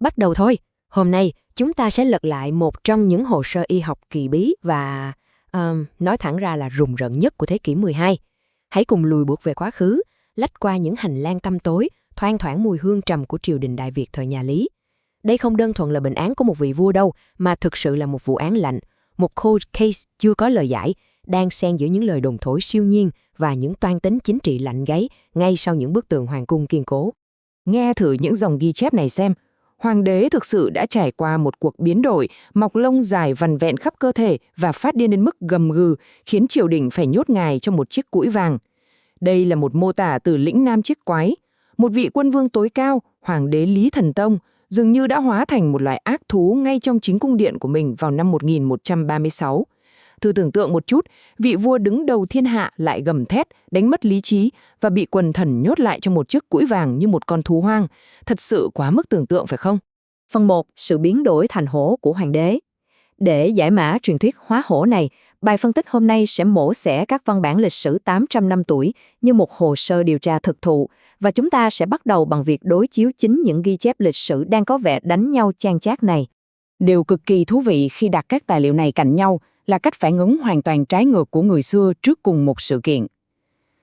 Bắt đầu thôi. Hôm nay, chúng ta sẽ lật lại một trong những hồ sơ y học kỳ bí và, nói thẳng ra là rùng rợn nhất của thế kỷ 12. Hãy cùng lùi buộc về quá khứ, lách qua những hành lang tăm tối, thoang thoảng mùi hương trầm của triều đình Đại Việt thời nhà Lý. Đây không đơn thuần là bệnh án của một vị vua đâu, mà thực sự là một vụ án lạnh, một cold case chưa có lời giải, đang xen giữa những lời đồn thổi siêu nhiên và những toan tính chính trị lạnh gáy ngay sau những bức tường hoàng cung kiên cố. Nghe thử những dòng ghi chép này xem. Hoàng đế thực sự đã trải qua một cuộc biến đổi, mọc lông dài vằn vẹn khắp cơ thể và phát điên đến mức gầm gừ, khiến triều đình phải nhốt ngài trong một chiếc cũi vàng. Đây là một mô tả từ lĩnh Nam Chiếc Quái. Một vị quân vương tối cao, hoàng đế Lý Thần Tông, dường như đã hóa thành một loài ác thú ngay trong chính cung điện của mình vào năm 1136. Thử tưởng tượng một chút, vị vua đứng đầu thiên hạ lại gầm thét, đánh mất lý trí và bị quần thần nhốt lại trong một chiếc cũi vàng như một con thú hoang. Thật sự quá mức tưởng tượng phải không? Phần 1. Sự biến đổi thành hổ của hoàng đế. Để giải mã truyền thuyết hóa hổ này, bài phân tích hôm nay sẽ mổ xẻ các văn bản lịch sử 800 năm tuổi như một hồ sơ điều tra thực thụ, và chúng ta sẽ bắt đầu bằng việc đối chiếu chính những ghi chép lịch sử đang có vẻ đánh nhau chan chát này. Điều cực kỳ thú vị khi đặt các tài liệu này cạnh nhau là cách phản ứng hoàn toàn trái ngược của người xưa trước cùng một sự kiện.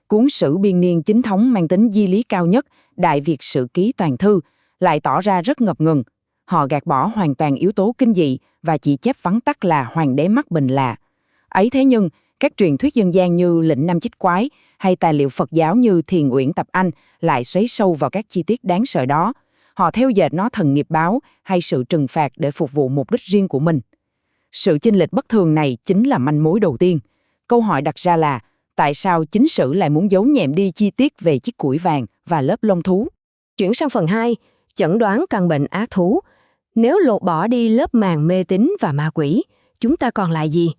Cuốn sử biên niên chính thống mang tính di lý cao nhất, Đại Việt Sử Ký Toàn Thư, lại tỏ ra rất ngập ngừng. Họ gạt bỏ hoàn toàn yếu tố kinh dị và chỉ chép vắn tắt là hoàng đế mắc bệnh lạ. Ấy thế nhưng, các truyền thuyết dân gian như Lĩnh Nam Chích Quái hay tài liệu Phật giáo như Thiền Uyển Tập Anh lại xoáy sâu vào các chi tiết đáng sợ đó. Họ theo dệt nó thần nghiệp báo hay sự trừng phạt để phục vụ mục đích riêng của mình. Sự chênh lệch bất thường này chính là manh mối đầu tiên. Câu hỏi đặt ra là tại sao chính sử lại muốn giấu nhẹm đi chi tiết về chiếc cũi vàng và lớp lông thú? Chuyển sang phần 2, chẩn đoán căn bệnh ác thú. Nếu lột bỏ đi lớp màng mê tín và ma quỷ, chúng ta còn lại gì?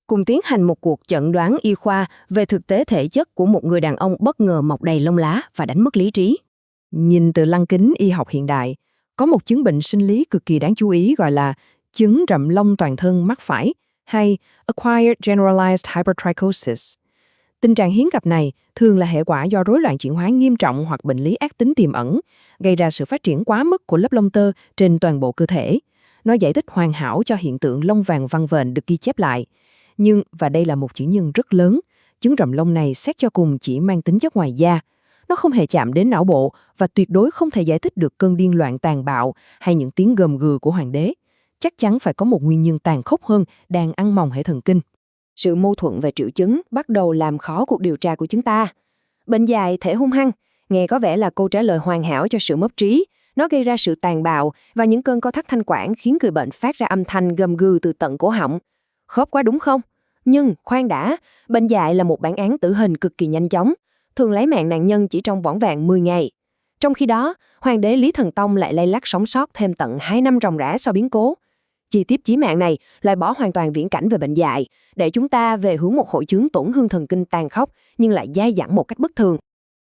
Cùng tiến hành một cuộc chẩn đoán y khoa về thực tế thể chất của một người đàn ông bất ngờ mọc đầy lông lá và đánh mất lý trí. Nhìn từ lăng kính y học hiện đại, có một chứng bệnh sinh lý cực kỳ đáng chú ý gọi là chứng rậm lông toàn thân mắc phải hay Acquired Generalized Hypertrichosis. Tình trạng hiếm gặp này thường là hệ quả do rối loạn chuyển hóa nghiêm trọng hoặc bệnh lý ác tính tiềm ẩn, gây ra sự phát triển quá mức của lớp lông tơ trên toàn bộ cơ thể. Nó giải thích hoàn hảo cho hiện tượng lông vàng văng vện được ghi chép lại. Nhưng, và đây là một chữ nhưng rất lớn, chứng rậm lông này xét cho cùng chỉ mang tính chất ngoài da. Nó không hề chạm đến não bộ và tuyệt đối không thể giải thích được cơn điên loạn tàn bạo hay những tiếng gầm gừ của hoàng đế. Chắc chắn phải có một nguyên nhân tàn khốc hơn đang ăn mòn hệ thần kinh. Sự mâu thuẫn về triệu chứng bắt đầu làm khó cuộc điều tra của chúng ta. Bệnh dài thể hung hăng, nghe có vẻ là câu trả lời hoàn hảo cho sự mất trí. Nó gây ra sự tàn bạo và những cơn co thắt thanh quản khiến người bệnh phát ra âm thanh gầm gừ từ tận cổ họng. Khớp quá đúng không? Nhưng, khoan đã, bệnh dại là một bản án tử hình cực kỳ nhanh chóng, thường lấy mạng nạn nhân chỉ trong vỏn vẹn 10 ngày. Trong khi đó, hoàng đế Lý Thần Tông lại lay lắt sống sót thêm tận 2 năm ròng rã sau biến cố. Chi tiết chí mạng này loại bỏ hoàn toàn viễn cảnh về bệnh dại, để chúng ta về hướng một hội chứng tổn thương thần kinh tàn khốc nhưng lại dai dẳng một cách bất thường.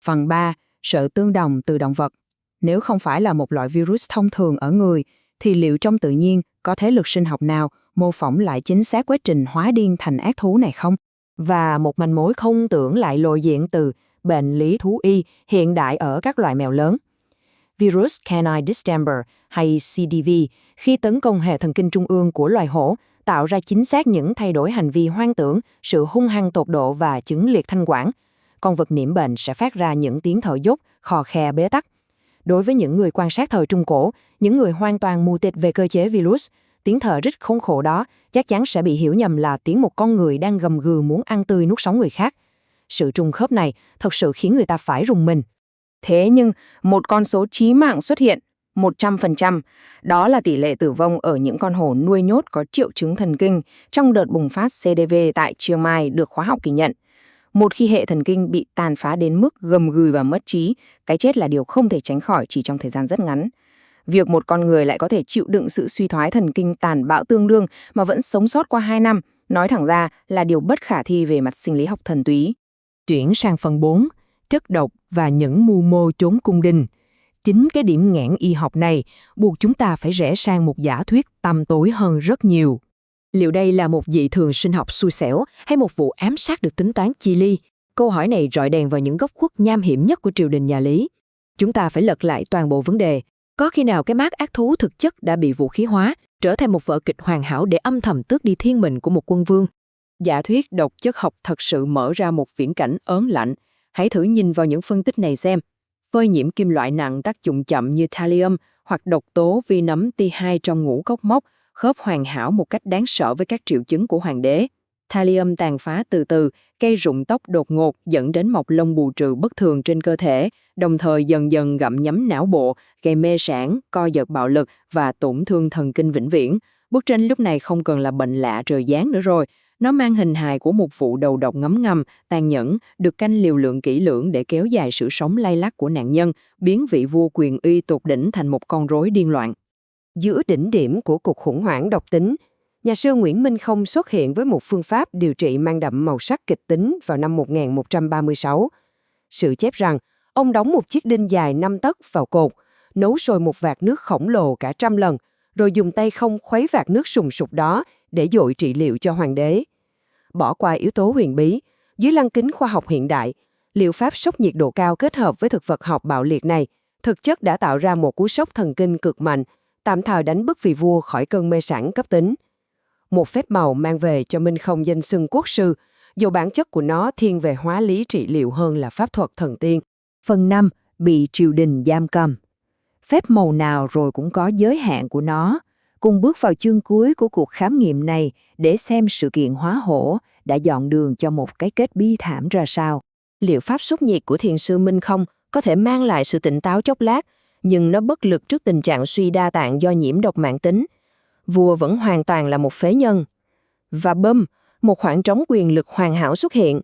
Phần 3. Sự tương đồng từ động vật. Nếu không phải là một loại virus thông thường ở người, thì liệu trong tự nhiên có thế lực sinh học nào mô phỏng lại chính xác quá trình hóa điên thành ác thú này không? Và một manh mối không tưởng lại lộ diện từ bệnh lý thú y hiện đại ở các loài mèo lớn. Virus Canine Distemper hay CDV khi tấn công hệ thần kinh trung ương của loài hổ tạo ra chính xác những thay đổi hành vi hoang tưởng, sự hung hăng tột độ và chứng liệt thanh quản. Con vật nhiễm bệnh sẽ phát ra những tiếng thở dốc, khò khè bế tắc. Đối với những người quan sát thời Trung Cổ, những người hoàn toàn mù tịt về cơ chế virus, tiếng thở rít khốn khổ đó chắc chắn sẽ bị hiểu nhầm là tiếng một con người đang gầm gừ muốn ăn tươi nuốt sống người khác. Sự trùng khớp này thật sự khiến người ta phải rùng mình. Thế nhưng, một con số chí mạng xuất hiện, 100%, đó là tỷ lệ tử vong ở những con hổ nuôi nhốt có triệu chứng thần kinh trong đợt bùng phát CDV tại Chiang Mai được khóa học ghi nhận. Một khi hệ thần kinh bị tàn phá đến mức gầm gừ và mất trí, cái chết là điều không thể tránh khỏi chỉ trong thời gian rất ngắn. Việc một con người lại có thể chịu đựng sự suy thoái thần kinh tàn bạo tương đương mà vẫn sống sót qua 2 năm, nói thẳng ra là điều bất khả thi về mặt sinh lý học thuần túy. Chuyển sang phần 4, chất độc và những mưu mô chốn cung đình. Chính cái điểm nghẽn y học này buộc chúng ta phải rẽ sang một giả thuyết tăm tối hơn rất nhiều. Liệu đây là một dị thường sinh học xui xẻo hay một vụ ám sát được tính toán chi ly? Câu hỏi này rọi đèn vào những góc khuất nham hiểm nhất của triều đình nhà Lý. Chúng ta phải lật lại toàn bộ vấn đề, Có khi nào cái mác ác thú thực chất đã bị vũ khí hóa, trở thành một vở kịch hoàn hảo để âm thầm tước đi thiên mệnh của một quân vương? Giả thuyết độc chất học thật sự mở ra một viễn cảnh ớn lạnh. Hãy thử nhìn vào những phân tích này xem. Phơi nhiễm kim loại nặng tác dụng chậm như thallium hoặc độc tố vi nấm T2 trong ngũ cốc mốc khớp hoàn hảo một cách đáng sợ với các triệu chứng của hoàng đế. Thallium tàn phá từ từ, gây rụng tóc đột ngột dẫn đến mọc lông bù trừ bất thường trên cơ thể, đồng thời dần dần gặm nhấm não bộ, gây mê sản, co giật bạo lực và tổn thương thần kinh vĩnh viễn. Bức tranh lúc này không cần là bệnh lạ trời giáng nữa rồi. Nó mang hình hài của một vụ đầu độc ngấm ngầm, tàn nhẫn, được canh liều lượng kỹ lưỡng để kéo dài sự sống lay lắt của nạn nhân, biến vị vua quyền uy tột đỉnh thành một con rối điên loạn. Giữa đỉnh điểm của cuộc khủng hoảng độc tính, nhà sư Nguyễn Minh Không xuất hiện với một phương pháp điều trị mang đậm màu sắc kịch tính vào năm 1136. Sự chép rằng, ông đóng một chiếc đinh dài 5 tấc vào cột, nấu sôi một vạc nước khổng lồ cả 100 lần, rồi dùng tay không khuấy vạc nước sùng sục đó để dội trị liệu cho hoàng đế. Bỏ qua yếu tố huyền bí, dưới lăng kính khoa học hiện đại, liệu pháp sốc nhiệt độ cao kết hợp với thực vật học bạo liệt này thực chất đã tạo ra một cú sốc thần kinh cực mạnh, tạm thời đánh bức vị vua khỏi cơn mê sảng cấp tính. Một phép màu mang về cho Minh Không danh xưng quốc sư, dù bản chất của nó thiên về hóa lý trị liệu hơn là pháp thuật thần tiên. Phần 5. Bị triều đình giam cầm. Phép màu nào rồi cũng có giới hạn của nó. Cùng bước vào chương cuối của cuộc khám nghiệm này để xem sự kiện hóa hổ đã dọn đường cho một cái kết bi thảm ra sao. Liệu pháp sốc nhiệt của thiền sư Minh Không có thể mang lại sự tỉnh táo chốc lát, nhưng nó bất lực trước tình trạng suy đa tạng do nhiễm độc mãn tính. Vua vẫn hoàn toàn là một phế nhân. Và bâm, một khoảng trống quyền lực hoàn hảo xuất hiện.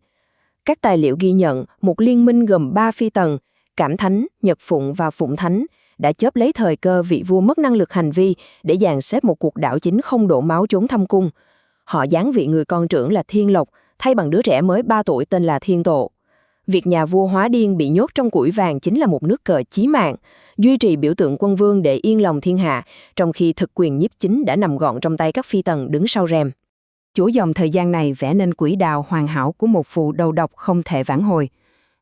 Các tài liệu ghi nhận một liên minh gồm 3 phi tần, Cảm Thánh, Nhật Phụng và Phụng Thánh, đã chớp lấy thời cơ vị vua mất năng lực hành vi để dàn xếp một cuộc đảo chính không đổ máu trốn thâm cung. Họ giáng vị người con trưởng là Thiên Lộc, thay bằng đứa trẻ mới 3 tuổi tên là Thiên Tổ. Việc nhà vua hóa điên bị nhốt trong củi vàng chính là một nước cờ chí mạng, duy trì biểu tượng quân vương để yên lòng thiên hạ, trong khi thực quyền nhiếp chính đã nằm gọn trong tay các phi tần đứng sau rèm. Chuỗi dòng thời gian này vẽ nên quỹ đạo hoàn hảo của một vụ đầu độc không thể vãn hồi.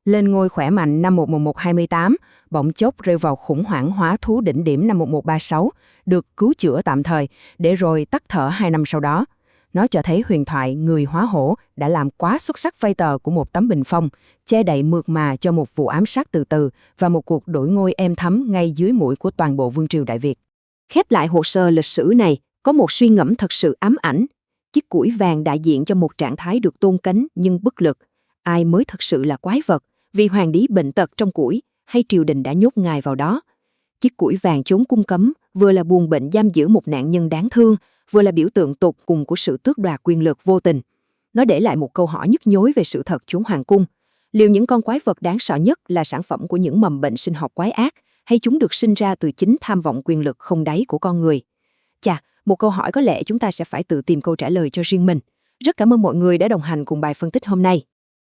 Lên ngôi khỏe mạnh năm 1128, bỗng chốc rơi vào khủng hoảng hóa thú đỉnh điểm năm 1136, được cứu chữa tạm thời, để rồi tắt thở 2 năm sau đó. Nó cho thấy huyền thoại người hóa hổ đã làm quá xuất sắc vai trò của một tấm bình phong, che đậy mượt mà cho một vụ ám sát từ từ và một cuộc đổi ngôi êm thấm ngay dưới mũi của toàn bộ vương triều Đại Việt. Khép lại hồ sơ lịch sử này, có một suy ngẫm thật sự ám ảnh. Chiếc củi vàng đại diện cho một trạng thái được tôn kính nhưng bất lực. Ai mới thực sự là quái vật, vì hoàng đế bệnh tật trong củi hay triều đình đã nhốt ngài vào đó? Chiếc củi vàng chốn cung cấm vừa là buồn bệnh giam giữ một nạn nhân đáng thương, vừa là biểu tượng tột cùng của sự tước đoạt quyền lực vô tình. Nó để lại một câu hỏi nhức nhối về sự thật chốn hoàng cung. Liệu những con quái vật đáng sợ nhất là sản phẩm của những mầm bệnh sinh học quái ác, hay chúng được sinh ra từ chính tham vọng quyền lực không đáy của con người? Chà, một câu hỏi có lẽ chúng ta sẽ phải tự tìm câu trả lời cho riêng mình. Rất cảm ơn mọi người đã đồng hành cùng bài phân tích hôm nay.